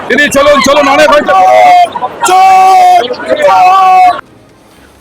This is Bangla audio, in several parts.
তিনি চলুন চলুন অনেক হয়েছে।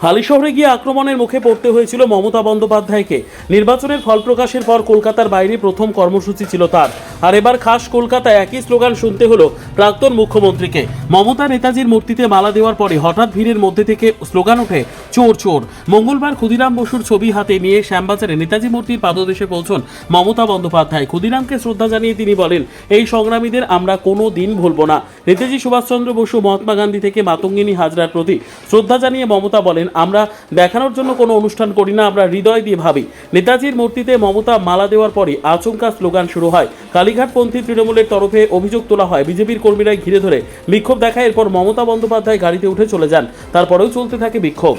হালিশহরে গিয়ে আক্রমণের মুখে পড়তে হয়েছিল মমতা বন্দ্যোপাধ্যায়কে। নির্বাচনের ফল প্রকাশের পর কলকাতার বাইরে প্রথম কর্মসূচি ছিল তার, আর এবার খাস কলকাতায় একই স্লোগান শুনতে হলো প্রাক্তন মুখ্যমন্ত্রীকে। মমতা নেতাজির মূর্তিতে মালা দেওয়ার পরে হঠাৎ ভিড়ের মধ্যে থেকে স্লোগান ওঠে চোর চোর। মঙ্গলবার ক্ষুদিরাম বসুর ছবি হাতে নিয়ে শ্যামবাজারে নেতাজি মূর্তির পাদদেশে পৌঁছন মমতা বন্দ্যোপাধ্যায়। ক্ষুদিরামকে শ্রদ্ধা জানিয়ে তিনি বলেন, এই সংগ্রামীদের আমরা কোনো দিন ভুলব না। নেতাজি সুভাষচন্দ্র বসু, মহাত্মা গান্ধী থেকে মাতঙ্গিনী হাজরার প্রতি শ্রদ্ধা জানিয়ে মমতা বলেন, আমরা দেখানোর জন্য কোনো অনুষ্ঠান করি না, আমরা হৃদয় দিয়ে ভাবি। নেতাজির মূর্তিতে মমতা মালা দেওয়ার পরে আচমকা স্লোগান শুরু হয়। কালীঘাটপন্থী তৃণমূলের তরফে অভিযোগ তোলা হয়, বিজেপির কর্মীরাই ঘিরে ধরে বিক্ষোভ দেখায়। এরপর মমতা বন্দ্যোপাধ্যায় গাড়িতে উঠে চলে যান। তারপরেও চলতে থাকে বিক্ষোভ।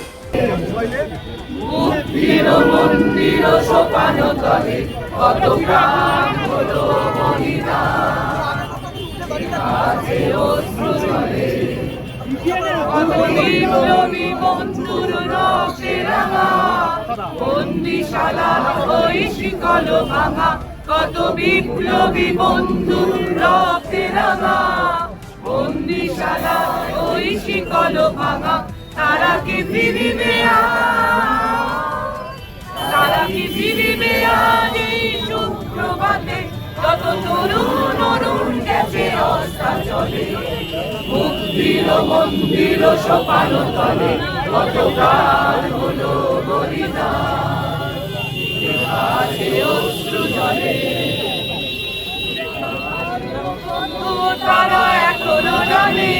কত বিপ্লবী বন্ধু রক্তে রাঙা, বন্দিশালা ওই শিকল ভাঙা, তারা কি ফিরিবে তারা কি ফিরিবে আজ এই সুপ্রভাতে, কত তরুণ অরুণ গেছে অস্তা চলে, মুক্তির মন্দির সোপান তলে, কত প্রাণ হলো বলিদান, আছে অশ্রু জলে। তারা এখনো জানে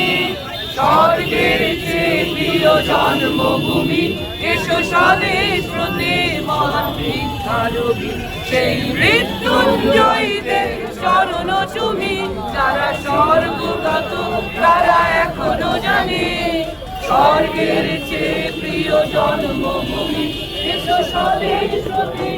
স্বর্গের চেয়ে প্রিয় জন্মভূমি, এসো স্বদেশ ব্রতে মহান ভিক্ষারবি, সেই মৃত্যুঞ্জয়ীদের চরণ চুমি, যারা স্বর্গগত তারা এখনো জানে স্বর্গের চেয়ে প্রিয় জন্মভূমি, এসো স্বদেশ ব্রতে।